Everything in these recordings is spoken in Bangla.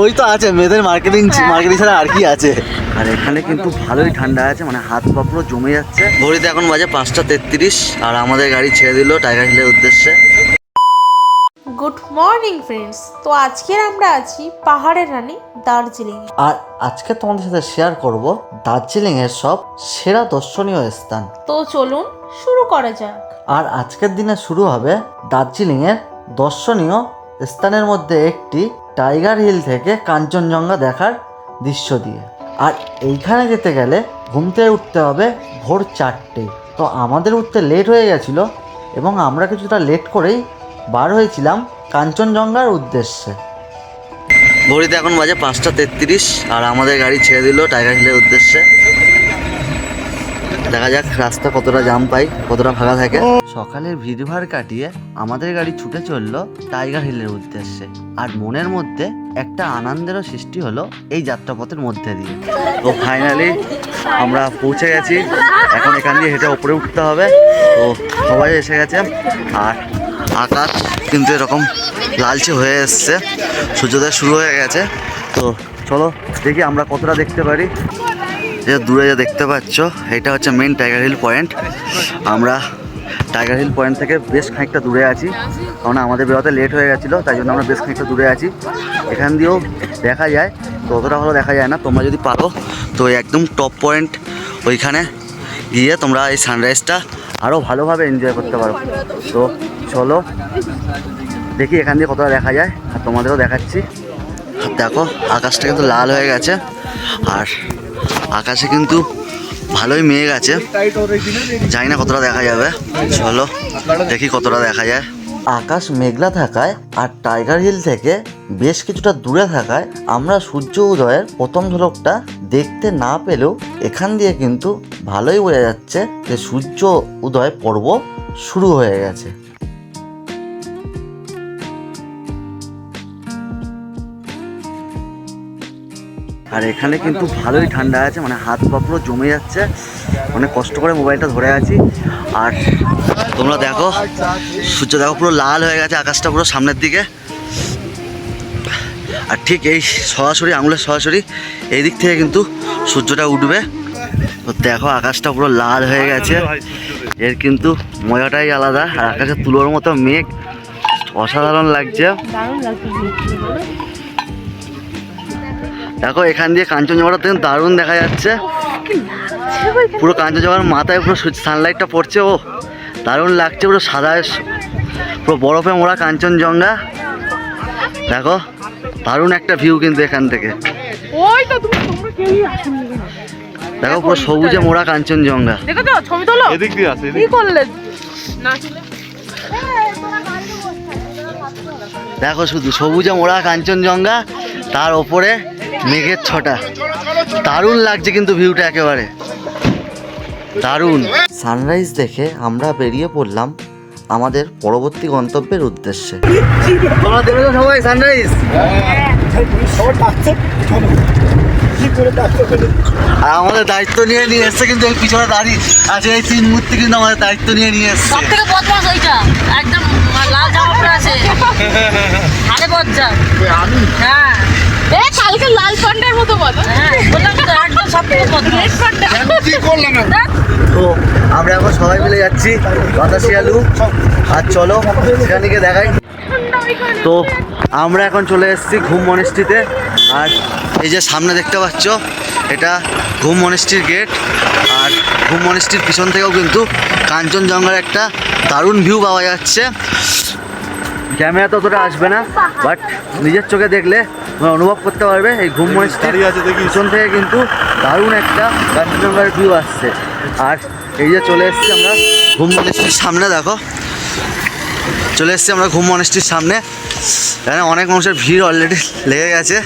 ওই তো আছে মেয়েদের মার্কেটিং ছাড়া আর কি আছে। আর এখানে কিন্তু ভালোই ঠান্ডা আছে, মানে হাত পা পুরো জমে যাচ্ছে। ঘড়িতে এখন বাজে 5:33 আর আমাদের গাড়ি ছেড়ে দিল টাইগার হিলের উদ্দেশ্যে। Good morning friends. তো আজকে আমরা আছি পাহাড়ের রানী দার্জিলিং। আর আজকে তোমাদের সাথে শেয়ার করব দার্জিলিং এর সব সেরা দর্শনীয় স্থান। তো চলুন শুরু করা যাক। আর আজকের দিনে শুরু হবে দার্জিলিং এর দর্শনীয় স্থানের মধ্যে একটি টাইগার হিল থেকে কাঞ্চনজঙ্ঘা দেখার দৃশ্য দিয়ে। আর এইখানে যেতে গেলে ঘুম থেকে উঠতে হবে ভোর 4টে। তো আমাদের উঠতে লেট হয়ে গেছিলো এবং আমরা কিছুটা লেট করেই বার হয়েছিলাম কাঞ্চনজঙ্ঘার উদ্দেশ্যে। ঘড়িতে এখন বাজে 5:33 আর আমাদের গাড়ি ছেড়ে দিল টাইগার হিলের উদ্দেশ্যে। দেখা যাক রাস্তা কতটা জাম পাই, কতটা ফাঁকা থাকে। সকালের ভিড়ভাড় কাটিয়ে আমাদের গাড়ি ছুটে চললো টাইগার হিলের উদ্দেশ্যে। আর মনের মধ্যে একটা আনন্দেরও সৃষ্টি হলো এই যাত্রাপথের মধ্যে দিয়ে। তো ফাইনালি আমরা পৌঁছে গেছি। এখন এখান দিয়ে হেঁটে ওপরে উঠতে হবে। তো সবাই এসে গেছে আর আকাশ কিন্তু এরকম লালচে হয়ে এসছে, সূর্যোদয় শুরু হয়ে গেছে। তো চলো দেখি আমরা কতটা দেখতে পারি। যে দূরে যে দেখতে পাচ্ছ এটা হচ্ছে মেন টাইগার হিল পয়েন্ট। আমরা টাইগার হিল পয়েন্ট থেকে বেশ খানিকটা দূরে আছি, কারণ আমাদের বেরোতে লেট হয়ে গেছিলো, তাই জন্য আমরা বেশ খানিকটা দূরে আছি। এখান দিয়েও দেখা যায়, তো অতটা ভালো দেখা যায় না। তোমরা যদি পারো তো একদম টপ পয়েন্ট ওইখানে গিয়ে তোমরা এই সানরাইজটা আরও ভালোভাবে এনজয় করতে পারো। তো চলো দেখি এখান দিয়ে কতটা দেখা যায় আর তোমাদেরও দেখাচ্ছি। আর দেখো আকাশটা কিন্তু লাল হয়ে গেছে আর আকাশে কিন্তু ভালোই মেঘ আছে, জানি না কতটা দেখা যাবে। চলো দেখি কতটা দেখা যায়। আকাশ মেঘলা থাকায় আর টাইগার হিল থেকে বেশ কিছুটা দূরে থাকায় আমরা সূর্য উদয়ের প্রথম ঝলকটা দেখতে না পেলেও এখান দিয়ে কিন্তু ভালোই বোঝা যাচ্ছে যে সূর্য উদয় পর্ব শুরু হয়ে গেছে। আর এখানে কিন্তু ভালোই ঠান্ডা আছে, মানে হাত পা পুরো জমে যাচ্ছে, অনেক কষ্ট করে মোবাইলটা ধরে আছি। আর তোমরা দেখো সূর্য দেখো পুরো লাল হয়ে গেছে, আকাশটা পুরো সামনের দিকে। আর ঠিক এই সরাসরি আঙুলের সরাসরি এই দিক থেকে কিন্তু সূর্যটা উঠবে। তো দেখো আকাশটা পুরো লাল হয়ে গেছে, এর কিন্তু মজাটাই আলাদা। আর আকাশে তুলোর মতো মেঘ, অসাধারণ লাগছে। দেখো এখান দিয়ে কাঞ্চনজঙ্ঘাটা কিন্তু দারুণ দেখা যাচ্ছে, পুরো কাঞ্চনজঙ্ঘার মাথায় পুরো সানলাইটটা পড়ছে, ও দারুণ লাগছে। পুরো সাদা, পুরো বরফে মোড়া কাঞ্চনজঙ্ঘা। দেখো দারুণ একটা ভিউ কিন্তু এখান থেকে। দেখো পুরো সবুজে মোড়া কাঞ্চনজঙ্ঘা। দেখো শুধু সবুজে মোড়া কাঞ্চনজঙ্ঘা, তার ওপরে মেঘের ছটা, দারুণ লাগছে কিন্তু ভিউটা একেবারে দারুণ। সানরাইজ দেখে আমরা বেরিয়ে পড়লাম আমাদের পরবর্তী গন্তব্যের উদ্দেশ্যে। তোমরা দেখেছো সবাই সানরাইজ? আর আমাদের দায়িত্ব নিয়ে এসছে কিন্তু এই পিছনে দাঁড়িয়ে আছে এই 3 মূর্তি, কিন্তু আমাদের দায়িত্ব নিয়ে এসছে। সবথেকে বদমাশ ওইটা, একদম লাল জামা পরে আছে, আরে বজ্জা। হ্যাঁ এ কালকে লাল পান্ডার মতো বলো। হ্যাঁ বললাম তো একদম সবথেকে বদমাশ পান্ডা। কি করলাম না? তো আমরা এখন সবাই মিলে যাচ্ছি বাতাসিয়ালু। আর চলো সেখানে গিয়ে দেখাই। তো আমরা এখন চলে এসেছি ঘুম মনেস্ট্রিতে। আর এই যে সামনে দেখতে পাচ্ছ এটা ঘুম মনেস্ট্রির গেট। আর ঘুম মনেস্ট্রির পিছন থেকেও কিন্তু কাঞ্চনজঙ্ঘার একটা দারুণ ভিউ পাওয়া যাচ্ছে। ক্যামেরা তো অতটা আসবে না, বাট নিজের চোখে দেখলে তোমরা অনুভব করতে পারবে এই ঘুম মনেস্ট্রির পিছন থেকে কিন্তু দারুণ একটা কাঞ্চনজঙ্ঘার ভিউ আসছে। আর এই যে চলে এসেছি আমরা ঘুম মনেস্ট্রির সামনে। দেখো চলে এসেছি আমরা ঘুম মনেস্ট্রির সামনে। এখানে অনেক মানুষের ভিড় অলরেডি লেগে গেছে।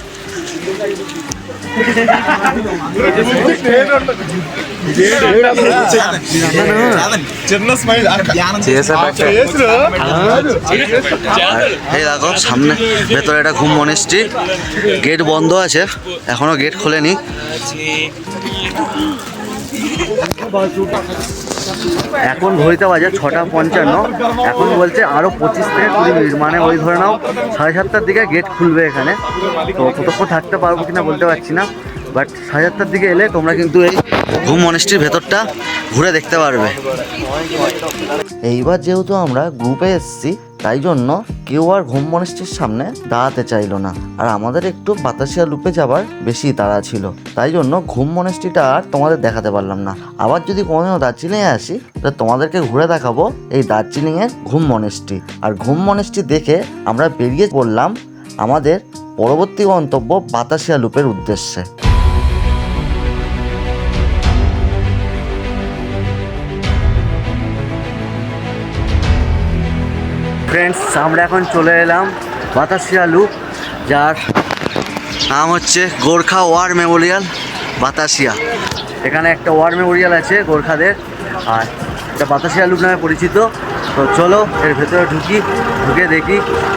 এই দেখো সামনে ভেতরে একটা ঘুম মনেস্ট্রি, গেট বন্ধ আছে, এখনো গেট খোলেনি। এখন ঘড়িতে বাজে 6:55। এখন বলছে আরও 25 থেকে 20 মিনিট, মানে ওই ধরে নাও 7:30টার দিকে গেট খুলবে এখানে। তো ততক্ষণ থাকতে পারবো কিনা বলতে পারছি না, বাট 7:30টার দিকে এলে তোমরা কিন্তু এই ঘুম মনেস্ট্রির ভেতরটা ঘুরে দেখতে পারবে। এইবার যেহেতু আমরা গ্রুপে এসেছি, তাই জন্য কেউ আর ঘুম মনেস্ট্রির সামনে দাঁড়াতে চাইলো না, আর আমাদের একটু বাতাসিয়া লুপে যাবার বেশি তাড়া ছিল, তাই জন্য ঘুম মনেস্ট্রিটা আর তোমাদের দেখাতে পারলাম না। আবার যদি কোনোদিনও দার্জিলিংয়ে আসি, তাহলে তোমাদেরকে ঘুরে দেখাবো এই দার্জিলিংয়ের ঘুম মনেস্ট্রি। আর ঘুম মনেস্ট্রি দেখে আমরা বেরিয়ে পড়লাম আমাদের পরবর্তী গন্তব্য বাতাসিয়া লুপের উদ্দেশ্যে। ফ্রেন্ডস, আমরা এখন চলে এলাম বাতাসিয়া লুপ, যার নাম হচ্ছে গোর্খা ওয়ার মেমোরিয়াল বাতাসিয়া। এখানে একটা ওয়ার মেমোরিয়াল আছে গোর্খাদের, আর এটা বাতাসিয়া লুপ নামে পরিচিত। তো চলো এর ভেতরে ঢুকে দেখি।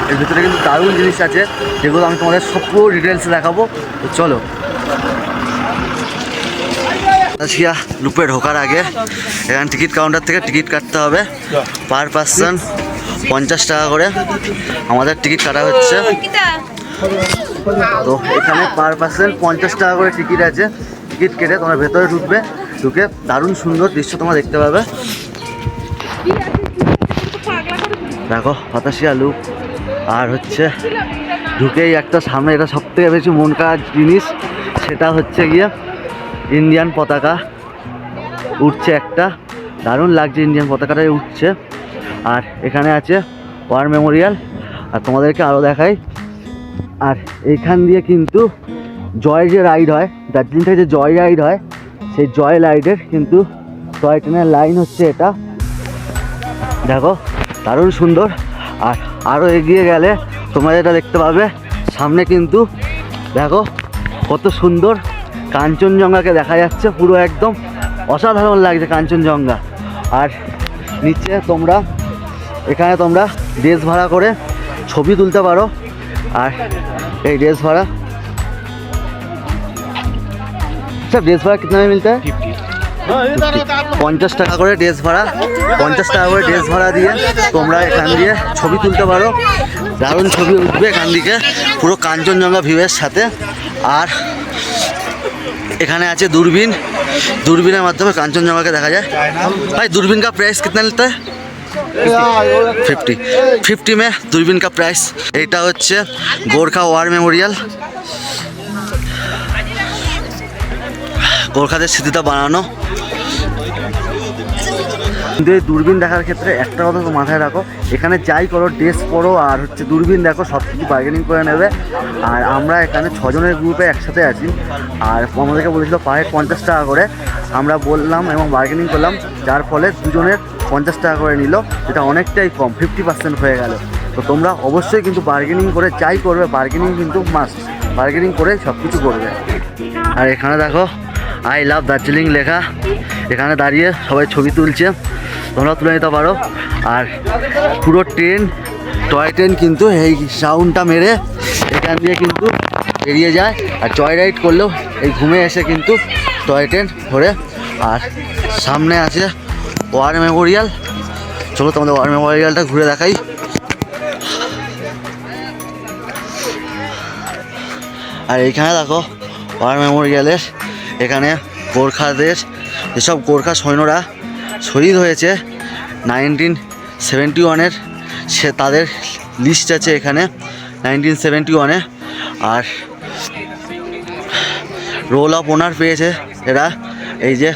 এর ভেতরে কিন্তু দারুণ জিনিস আছে, যেগুলো আমি তোমাদের সব পুরো ডিটেলসে দেখাবো। তো চলো। বাতাসিয়া লুপে ঢোকার আগে এখানে টিকিট কাউন্টার থেকে টিকিট কাটতে হবে। পার পার্সন 50 টাকা করে আমাদের টিকিট কাটা হচ্ছে। তো এখানে পার পার্সন 50 টাকা করে টিকিট আছে। টিকিট কেটে তোমরা ভেতরে ঢুকে দারুণ সুন্দর দৃশ্য তোমরা দেখতে পাবে। দেখো বাতাসিয়া লুপ, আর হচ্ছে ঢুকেই একটা সামনে, এটা সব থেকে বেশি মন কাড়ার জিনিস, সেটা হচ্ছে গিয়ে ইন্ডিয়ান পতাকা উঠছে একটা। দারুণ লাগছে, ইন্ডিয়ান পতাকাটাই উঠছে। আর এখানে আছে ওয়ার মেমোরিয়াল, আর তোমাদেরকে আরও দেখাই। আর এইখান দিয়ে কিন্তু জয় যে রাইড হয়, দার্জিলিং থেকে যে জয় রাইড হয়, সেই জয় রাইডের কিন্তু টয় ট্রেনের লাইন হচ্ছে এটা। দেখো দারুণ সুন্দর। আর আরও এগিয়ে গেলে তোমরা যেটা দেখতে পাবে, সামনে কিন্তু দেখো কত সুন্দর কাঞ্চনজঙ্ঘাকে দেখা যাচ্ছে, পুরো একদম অসাধারণ লাগছে কাঞ্চনজঙ্ঘা। আর নিচে এখানে তোমরা ড্রেস ভাড়া করে ছবি তুলতে পারো। আর এই ড্রেস ভাড়া, সব ড্রেস ভাড়া কিতনা में मिलता है? 50 টাকা করে ড্রেস ভাড়া। 50 টাকা করে ড্রেস ভাড়া দিয়ে তোমরা এখান দিয়ে ছবি তুলতে পারো। দারুণ ছবি উঠবে এখান দিকে, পুরো কাঞ্চনজঙ্ঘা ভিউয়ের সাথে। আর এখানে আছে दूरबीन माध्यम कांचनजंगा के देखा जाए। भाई दूरबीन का प्राइस कितना लेता है? 50 में दूरबीन का प्राइस। এটা হচ্ছে গোর্খা ওয়ার মেমোরিয়াল, গোর্খাদের স্মৃতিটা বানানো। কিন্তু এই দূরবীন দেখার ক্ষেত্রে একটা কথা তো মাথায় রাখো, এখানে যাই করো, ড্রেস পরো আর হচ্ছে দূরবীন দেখো, সব কিছু বার্গেনিং করে নেবে। আর আমরা এখানে 6 জনের গ্রুপে একসাথে আছি, আর আমাদেরকে বলেছিল পার হেড 50 টাকা করে। আমরা বললাম এবং বার্গেনিং করলাম, যার ফলে দুজনের 50 টাকা করে নিল, যেটা অনেকটাই কম, 50% হয়ে গেল। তো তোমরা অবশ্যই কিন্তু বার্গেনিং করে যাই করবে, বার্গেনিং কিন্তু মাস্ট, বার্গেনিং করে সব কিছু করবে। আর এখানে দেখো আই লাভ দার্জিলিং লেখা, এখানে দাঁড়িয়ে সবাই ছবি তুলছে, তোমরা তুলে নিতে পারো। আর পুরো টয় ট্রেন কিন্তু এই সাউন্ডটা মেরে এখান দিয়ে কিন্তু এড়িয়ে যায়। আর জয় রাইড করলেও এই ঘুমে এসে কিন্তু টয় ট্রেন ধরে। আর সামনে আছে ওয়ার মেমোরিয়াল, চলো তোমাদের ওয়ার মেমোরিয়ালটা ঘুরে দেখাই। আর এইখানে দেখো ওয়ার মেমোরিয়ালের এখানে গোর্খাদের যেসব গোর্খা সৈন্যরা শহীদ হয়েছে 1971-এর, সে তাদের লিস্ট আছে এখানে 1971-এ। আর রোল অফ অনার পেয়েছে এরা, এই যে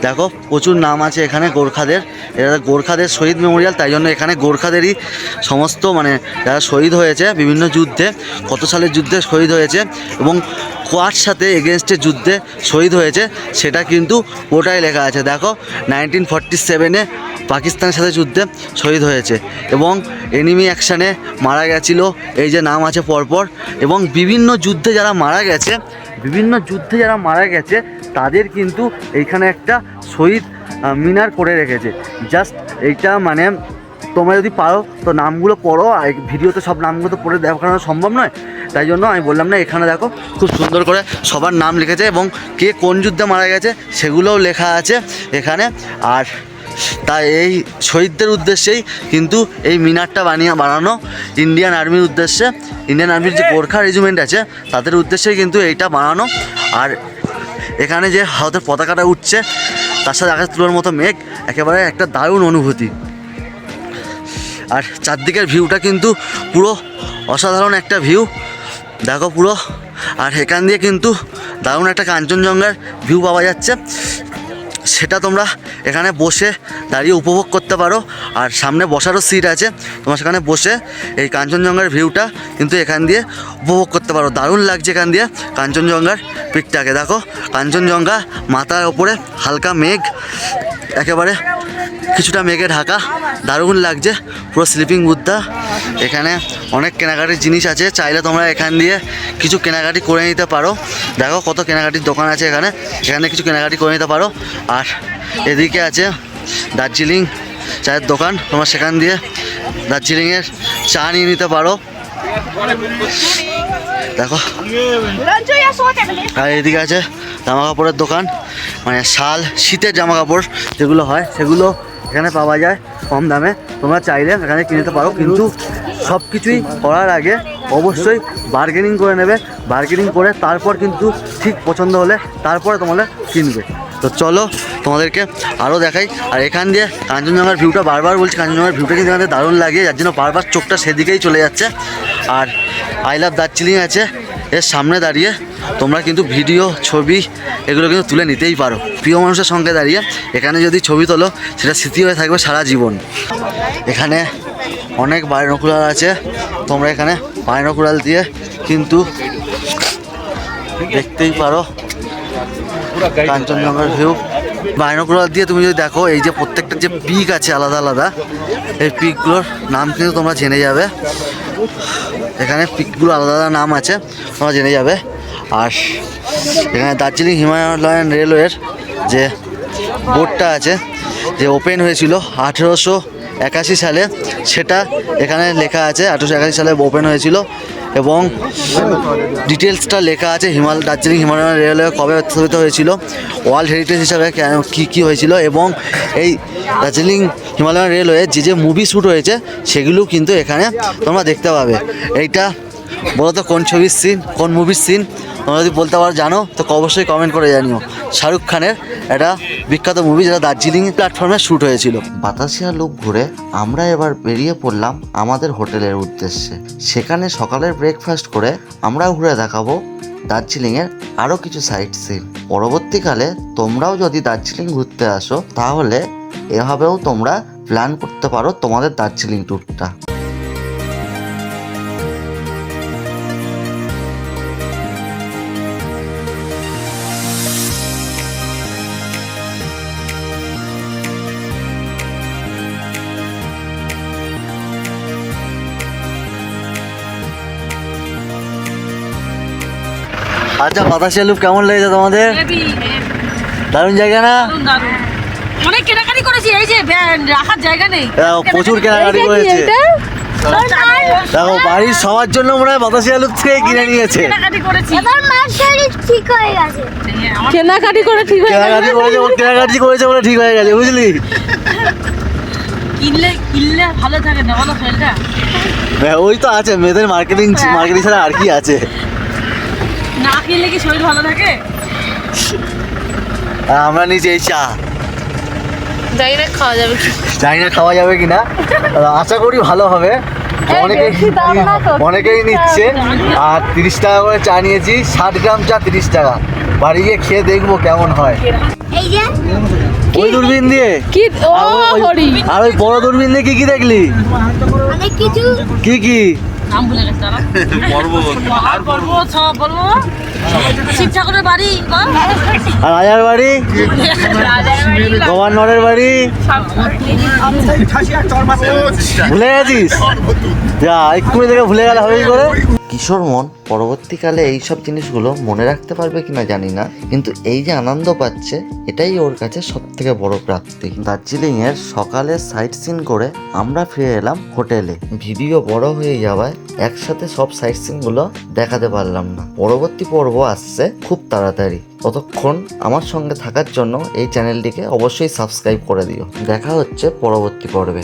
দেখো প্রচুর নাম আছে এখানে গোর্খাদের। এরা গোর্খাদের শহীদ মেমোরিয়াল, তাই জন্য এখানে গোর্খাদেরই সমস্ত মানে যারা শহীদ হয়েছে বিভিন্ন যুদ্ধে, কত সালের যুদ্ধে শহীদ হয়েছে এবং কার সাথে এগেনস্টে যুদ্ধে শহীদ হয়েছে সেটা কিন্তু ওটাই লেখা আছে। দেখো 1947-এ পাকিস্তানের সাথে যুদ্ধে শহীদ হয়েছে এবং এনিমি অ্যাকশানে মারা গেছিল, এই যে নাম আছে পরপর। এবং বিভিন্ন যুদ্ধে যারা মারা গেছে তাদের কিন্তু এইখানে একটা শহীদ মিনার করে রেখেছে। জাস্ট এইটা মানে তোমরা যদি পারো তো নামগুলো পড়ো, আর ভিডিওতে সব নামগুলো তো পড়ে দেখানো সম্ভব নয়, তাই জন্য আমি বললাম না, এখানে দেখো খুব সুন্দর করে সবার নাম লিখেছে এবং কে কোন যুদ্ধে মারা গেছে সেগুলোও লেখা আছে এখানে। আর তাই এই শহীদদের উদ্দেশ্যেই কিন্তু এই মিনারটা বানানো, ইন্ডিয়ান আর্মির উদ্দেশ্যে, ইন্ডিয়ান আর্মির যে গোর্খা রেজিমেন্ট আছে তাদের উদ্দেশ্যেই কিন্তু এইটা বানানো। আর এখানে যে ভারতের পতাকাটা উঠছে তার সাথে আকাশ তুলোর মতো মেঘ, একেবারে একটা দারুণ অনুভূতি। আর চারদিকের ভিউটা কিন্তু পুরো অসাধারণ একটা ভিউ, দেখো পুরো। আর এখান দিয়ে কিন্তু দারুণ একটা কাঞ্চনজঙ্ঘার ভিউ পাওয়া যাচ্ছে, সেটা তোমরা এখানে বসে দাঁড়িয়ে উপভোগ করতে পারো। আর সামনে বসারও সিট আছে, তোমরা সেখানে বসে এই কাঞ্চনজঙ্ঘার ভিউটা কিন্তু এখান দিয়ে উপভোগ করতে পারো। দারুণ লাগছে এখান দিয়ে কাঞ্চনজঙ্ঘার পিকটাকে, দেখো কাঞ্চনজঙ্ঘা, মাথার ওপরে হালকা মেঘ, একেবারে কিছুটা মেঘে ঢাকা, দারুণ লাগছে পুরো স্লিপিং বুদ্ধা। এখানে অনেক কেনাকাটির জিনিস আছে, চাইলে তোমরা এখান দিয়ে কিছু কেনাকাটি করে নিতে পারো। দেখো কত কেনাকাটির দোকান আছে এখানে, এখানে কিছু কেনাকাটি করে নিতে পারো। আর এদিকে আছে দার্জিলিং চায়ের দোকান, তোমরা সেখান দিয়ে দার্জিলিংয়ের চা নিয়ে নিতে পারো। দেখো আর এদিকে আছে জামা কাপড়ের দোকান, মানে শাল, শীতের জামা কাপড় যেগুলো হয় সেগুলো এখানে পাওয়া যায় কম দামে, তোমরা চাইলে এখানে কিনতে পারো। কিন্তু সব কিছুই করার আগে অবশ্যই বার্গেনিং করে নেবে, বার্গেনিং করে তারপর কিন্তু ঠিক পছন্দ হলে তারপরে তোমাদের কিনবে। তো চলো তোমাদেরকে আরও দেখাই। আর এখান দিয়ে কাঞ্চনজঙ্ঘার ভিউটা, বারবার বলছি কাঞ্চনজঙ্ঘার ভিউটা কিন্তু এখানে দারুণ লাগে, যার জন্য বারবার চোখটা সেদিকেই চলে যাচ্ছে। আর আই লাভ দার্জিলিং আছে এর সামনে দাঁড়িয়ে তোমরা কিন্তু ভিডিও, ছবি এগুলো কিন্তু তুলে নিতেই পারো। প্রিয় মানুষের সঙ্গে দাঁড়িয়ে এখানে যদি ছবি তোলো সেটা স্মৃতি হয়ে থাকবে সারা জীবন। এখানে অনেক বাইনোকুলার আছে, তোমরা এখানে বাইনোকুলার দিয়ে কিন্তু দেখতেই পারো কাঞ্চনজঙ্ঘার ভিউ। বাইনোকুলার দিয়ে তুমি যদি দেখো, এই যে প্রত্যেকটা যে পিক আছে আলাদা আলাদা, এই পিকগুলোর নাম কিন্তু তোমরা জেনে যাবে। এখানে পিকগুলো আলাদা আলাদা নাম আছে, তোমরা জেনে যাবে। আর এখানে দার্জিলিং হিমালয়ান রেলওয়ের যে বোর্ডটা আছে, যে ওপেন হয়েছিল 1881 সালে, সেটা এখানে লেখা আছে। 1881 সালে ওপেন হয়েছিল এবং ডিটেলসটা লেখা আছে, দার্জিলিং হিমালয়ান রেলওয়ে কবে স্থাপিত হয়েছিল, ওয়ার্ল্ড হেরিটেজ হিসাবে কী হয়েছিল, এবং এই দার্জিলিং হিমালয়ান রেলওয়ে যে মুভি শ্যুট হয়েছে সেগুলো কিন্তু এখানে তোমরা দেখতে পাবে। এইটা বলো তো কোন ছবির সিন, কোন মুভির সিন, তোমরা যদি বলতে পারো জানো তো অবশ্যই কমেন্ট করে জানিও। শাহরুখ খানের একটা বিখ্যাত মুভি যেটা দার্জিলিং প্ল্যাটফর্মে শ্যুট হয়েছিল। বাতাসিয়া লুপ ঘুরে আমরা এবার বেরিয়ে পড়লাম আমাদের হোটেলের উদ্দেশ্যে। সেখানে সকালের ব্রেকফাস্ট করে আমরা ঘুরে দেখাবো দার্জিলিংয়ের আরও কিছু সাইট সিন। পরবর্তীকালে তোমরাও যদি দার্জিলিং ঘুরতে আসো তাহলে এভাবেও তোমরা প্ল্যান করতে পারো তোমাদের দার্জিলিং ট্যুরটা। আচ্ছা, বাতাসিয়া লুপ কেমন লেগেছে তোমাদের? দারুণ জায়গা না? অনেক কেনাকাটি করেছি, এই যে রাখার জায়গা নেই, প্রচুর কেনাকাটি করেছে। দেখো বাড়ির সবার জন্য মনে হয় বাতাসিয়া লুপ থেকে কিনে নিয়েছে। কেনাকাটি করেছি, ঠিক হয়ে গেছে, কেনাকাটি করে ঠিক হয়ে গেছে, কেনাকাটি করেছে বলে ঠিক হয়ে গেছে, বুঝলি? কিনলে ভালো থাকে না বলো শরীরটা? ওই তো আছে, মেয়েদের মার্কেটিং ছাড়া আর কি আছে? না কিনলে কি শরীর ভালো থাকে? আমরা নিচে এই চা, জানি না খাওয়া যাবে কিনা, আশা করি ভালো হবে। অনেকেই নিচ্ছে। আর 30 টাকা করে চা নিয়েছি, 60 গ্রাম চা 30 টাকা। বাড়ি গিয়ে খেয়ে দেখবো কেমন হয়। এই যে ওই দূরবীন দিয়ে কি আর ওই বড় দূরবীন দিয়ে কি দেখলি? অনেক কিছু। কি নাম ভুলে গেছে তারা। পর্বত সব বলবো, শিব ঠাকুরের বাড়ি আর রাজার বাড়ি, গভর্নরের বাড়ি ভুলে গেছিস? যা এক্ষুনি থেকে ভুলে গেলে হবে কি করে? কিশোর মন পরবর্তীকালে এইসব জিনিসগুলো মনে রাখতে পারবে কিনা জানি না, কিন্তু এই যে আনন্দ পাচ্ছে এটাই ওর কাছে সব থেকে বড় প্রাপ্তি। দার্জিলিং এর সকালের সাইট সিন করে আমরা ফিরে এলাম হোটেলে। ভিডিও বড় হয়ে যাওয়ায় একসাথে সব সাইট সিন গুলো দেখাতে পারলাম না। পরবর্তী পর্ব আসছে খুব তাড়াতাড়ি। ততক্ষণ আমার সঙ্গে থাকার জন্য এই চ্যানেলটিকে অবশ্যই সাবস্ক্রাইব করে দিও। দেখা হচ্ছে পরবর্তী পর্বে।